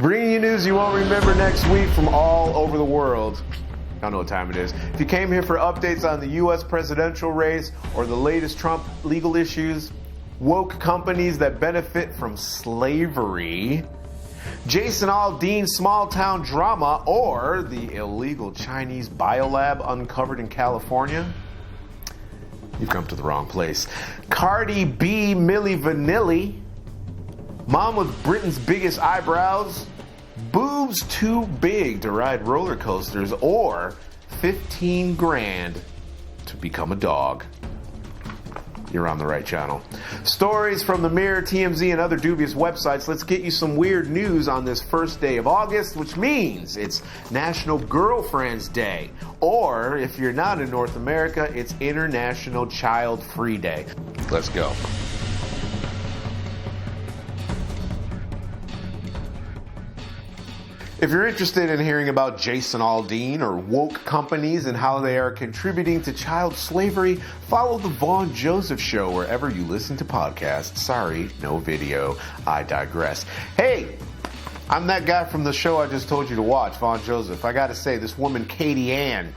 Bringing you news you won't remember next week from all over the world. I don't know what time it is. If you came here for updates on the U.S. presidential race or the latest Trump legal issues, woke companies that benefit from slavery, Jason Aldean small town drama, or the illegal Chinese biolab uncovered in California, you've come to the wrong place. Cardi B, Milli Vanilli, mom with Britain's biggest eyebrows, boobs too big to ride roller coasters, or 15 grand to become a dog. You're on the right channel. Stories from the Mirror, TMZ, and other dubious websites. Let's get you some weird news on this first day of August, which means it's National Girlfriend's Day. Or, if you're not in North America, it's International Child Free Day. Let's go. If you're interested in hearing about Jason Aldean or woke companies and how they are contributing to child slavery, follow the Vaughn Joseph Show wherever you listen to podcasts. Sorry, no video. I digress. Hey, I'm that guy from the show I just told you to watch, Vaughn Joseph. I gotta say, this woman, Katie Ann,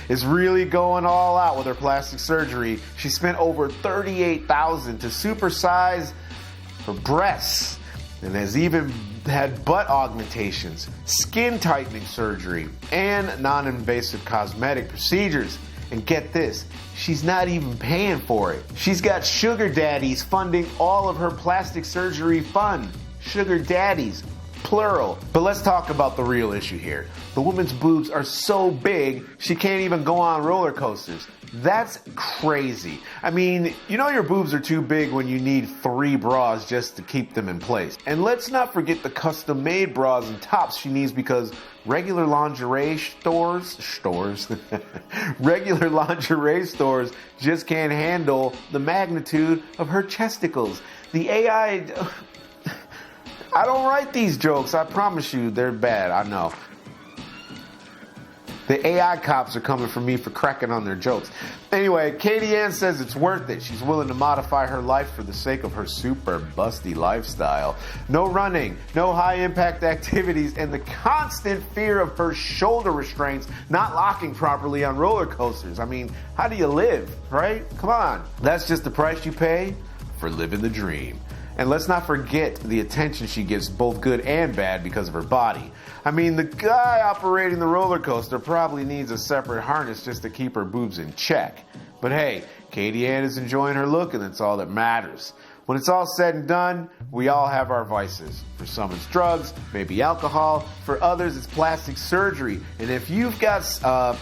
is really going all out with her plastic surgery. She spent over $38,000 to supersize her breasts and has even had butt augmentations, skin tightening surgery, and non-invasive cosmetic procedures. And get this, she's not even paying for it. She's got sugar daddies funding all of her plastic surgery fund. Sugar daddies, plural. But let's talk about the real issue here. The woman's boobs are so big, she can't even go on roller coasters. That's crazy. I mean, you know your boobs are too big when you need 3 bras just to keep them in place. And let's not forget the custom-made bras and tops she needs, because regular lingerie stores regular lingerie stores just can't handle the magnitude of her chesticles. The AI... I don't write these jokes, I promise you, they're bad, I know. The AI cops are coming for me for cracking on their jokes. Anyway, Katie Ann says it's worth it. She's willing to modify her life for the sake of her super busty lifestyle. No running, no high-impact activities, and the constant fear of her shoulder restraints not locking properly on roller coasters. I mean, how do you live, right? Come on. That's just the price you pay for living the dream. And let's not forget the attention she gets, both good and bad, because of her body. I mean, the guy operating the roller coaster probably needs a separate harness just to keep her boobs in check. But hey, Katie Ann is enjoying her look, and that's all that matters. When it's all said and done, we all have our vices. For some it's drugs, maybe alcohol. For others it's plastic surgery. And if you've got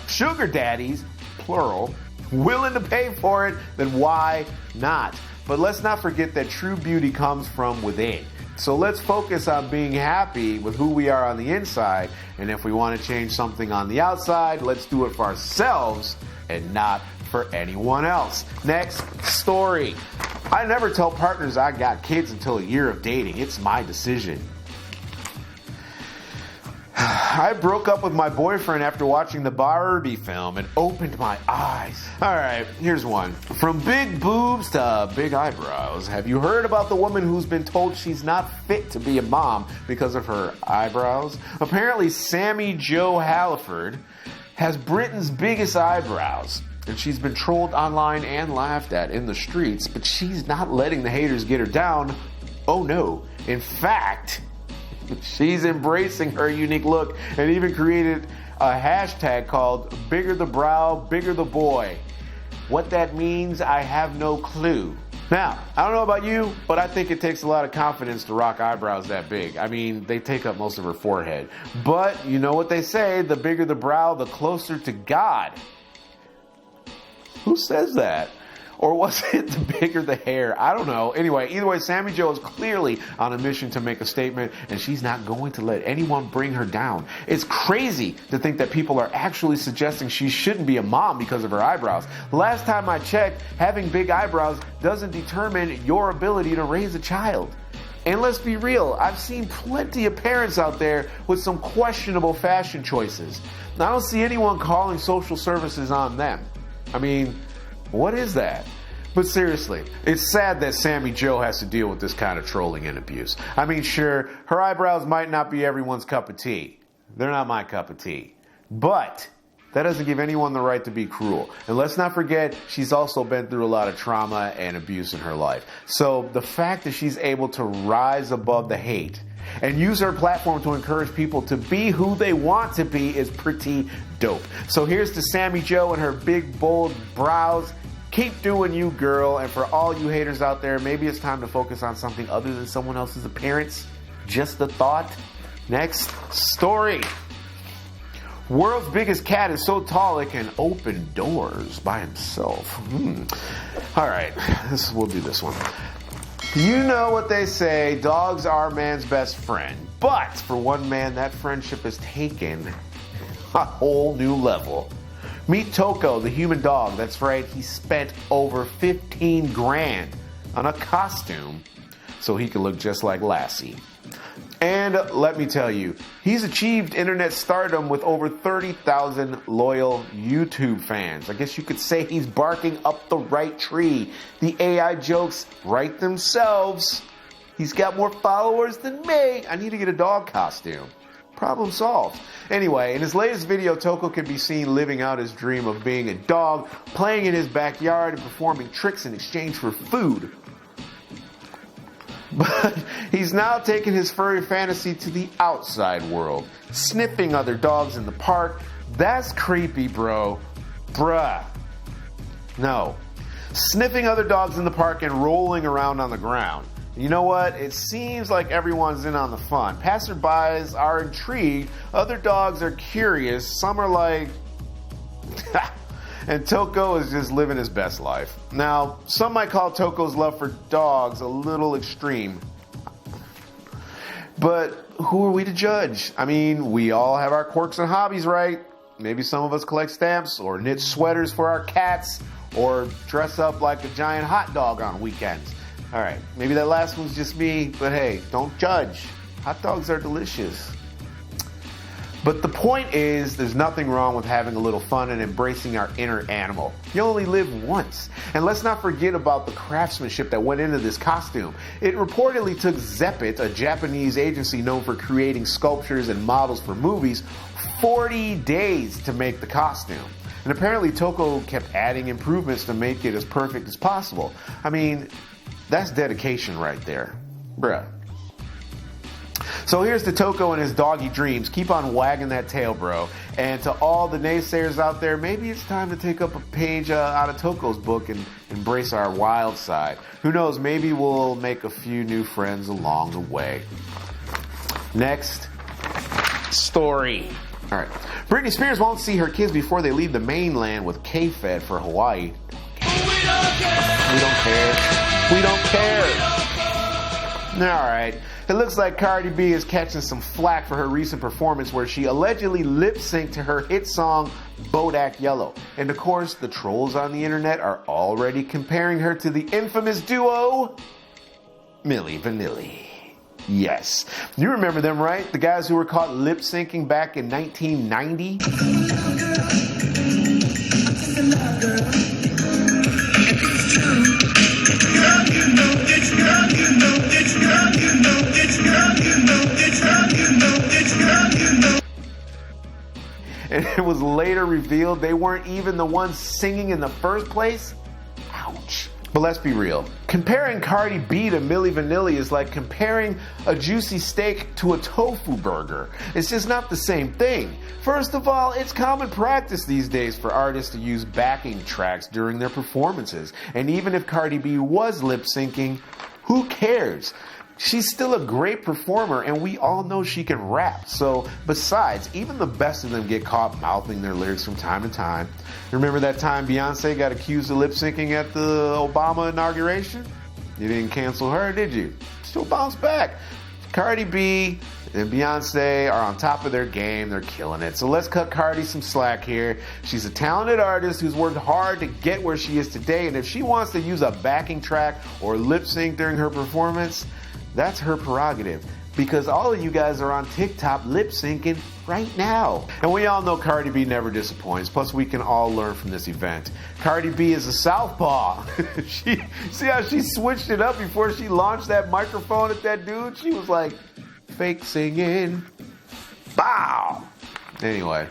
sugar daddies, plural, willing to pay for it, then why not? But let's not forget that true beauty comes from within. So let's focus on being happy with who we are on the inside. And if we want to change something on the outside, let's do it for ourselves and not for anyone else. Next story. I never tell partners I got kids until a year of dating. It's my decision. I broke up with my boyfriend after watching the Barbie film and opened my eyes. Alright, here's one. From big boobs to big eyebrows, have you heard about the woman who's been told she's not fit to be a mom because of her eyebrows? Apparently, Sammy Jo Halliford has Britain's biggest eyebrows, and she's been trolled online and laughed at in the streets, but she's not letting the haters get her down. Oh no. In fact, she's embracing her unique look and even created a hashtag called Bigger the Brow, Bigger the Boy. What that means, I have no clue. Now, I don't know about you, but I think it takes a lot of confidence to rock eyebrows that big. I mean, they take up most of her forehead. But you know what they say, the bigger the brow, the closer to God. Who says that? Or was it the bigger the hair? I don't know. Anyway, either way, Sammy Jo is clearly on a mission to make a statement, and she's not going to let anyone bring her down. It's crazy to think that people are actually suggesting she shouldn't be a mom because of her eyebrows. Last time I checked, having big eyebrows doesn't determine your ability to raise a child. And let's be real, I've seen plenty of parents out there with some questionable fashion choices. I don't see anyone calling social services on them. I mean, what is that? But seriously, it's sad that Sammy Jo has to deal with this kind of trolling and abuse. I mean, sure, her eyebrows might not be everyone's cup of tea. They're not my cup of tea. But that doesn't give anyone the right to be cruel. And let's not forget, she's also been through a lot of trauma and abuse in her life. So the fact that she's able to rise above the hate and use her platform to encourage people to be who they want to be is pretty dope. So here's to Sammy Jo and her big, bold brows. Keep doing you, girl. And for all you haters out there, maybe it's time to focus on something other than someone else's appearance. Just a thought. Next story. World's biggest cat is so tall it can open doors by himself. All right, we'll do this one. You know what they say, dogs are man's best friend. But for one man, that friendship has taken a whole new level. Meet Toco, the human dog. That's right, he spent over 15 grand on a costume so he could look just like Lassie. And let me tell you, he's achieved internet stardom with over 30,000 loyal YouTube fans. I guess you could say he's barking up the right tree. The AI jokes write themselves. He's got more followers than me. I need to get a dog costume. Problem solved. Anyway, in his latest video, Toco can be seen living out his dream of being a dog, playing in his backyard and performing tricks in exchange for food. But he's now taken his furry fantasy to the outside world, sniffing other dogs in the park. That's creepy, bro. Bruh. No. Sniffing other dogs in the park and rolling around on the ground. You know what? It seems like everyone's in on the fun. Passerbys are intrigued. Other dogs are curious. Some are like... And Toco is just living his best life. Now, some might call Toco's love for dogs a little extreme. But who are we to judge? I mean, we all have our quirks and hobbies, right? Maybe some of us collect stamps or knit sweaters for our cats or dress up like a giant hot dog on weekends. All right, maybe that last one's just me, but hey, don't judge. Hot dogs are delicious. But the point is, there's nothing wrong with having a little fun and embracing our inner animal. You only live once. And let's not forget about the craftsmanship that went into this costume. It reportedly took Zeppet, a Japanese agency known for creating sculptures and models for movies, 40 days to make the costume. And apparently Toco kept adding improvements to make it as perfect as possible. I mean, that's dedication right there. Bruh. So here's to Toco and his doggy dreams. Keep on wagging that tail, bro. And to all the naysayers out there, maybe it's time to take up a page out of Toco's book and embrace our wild side. Who knows, maybe we'll make a few new friends along the way. Next story. All right. Britney Spears won't see her kids before they leave the mainland with K-Fed for Hawaii. We don't care. We don't care. We don't care. All right. It looks like Cardi B is catching some flack for her recent performance where she allegedly lip-synced to her hit song Bodak Yellow. And of course, the trolls on the internet are already comparing her to the infamous duo Milli Vanilli. Yes. You remember them, right? The guys who were caught lip-syncing back in 1990? And it was later revealed they weren't even the ones singing in the first place? Ouch. But let's be real. Comparing Cardi B to Milli Vanilli is like comparing a juicy steak to a tofu burger. It's just not the same thing. First of all, it's common practice these days for artists to use backing tracks during their performances. And even if Cardi B was lip syncing, who cares? She's still a great performer, and we all know she can rap. So, besides, even the best of them get caught mouthing their lyrics from time to time. Remember that time Beyonce got accused of lip-syncing at the Obama inauguration? You didn't cancel her, did you? She'll bounce back. Cardi B and Beyonce are on top of their game. They're killing it. So let's cut Cardi some slack here. She's a talented artist who's worked hard to get where she is today, and if she wants to use a backing track or lip-sync during her performance, that's her prerogative. because all of you guys are on TikTok lip syncing right now. And we all know Cardi B never disappoints. Plus, we can all learn from this event. Cardi B is a southpaw. See how she switched it up before she launched that microphone at that dude? She was like, fake singing. Bow. Anyway.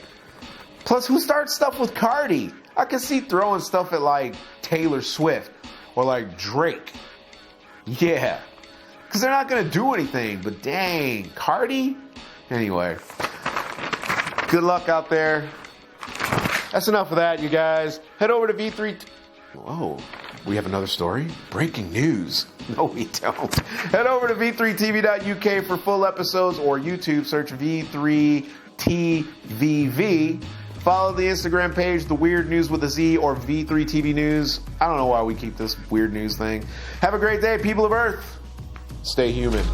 Plus, who starts stuff with Cardi? I can see throwing stuff at like Taylor Swift or like Drake. Yeah. Because they're not going to do anything. But dang, Cardi? Anyway. Good luck out there. That's enough of that, you guys. Head over to V3... Whoa. We have another story? Breaking news. No, we don't. Head over to v3tv.uk for full episodes or YouTube search V3TVV. Follow the Instagram page, The Weird News with a Z, or V3TV News. I don't know why we keep this weird news thing. Have a great day, people of Earth. Stay human.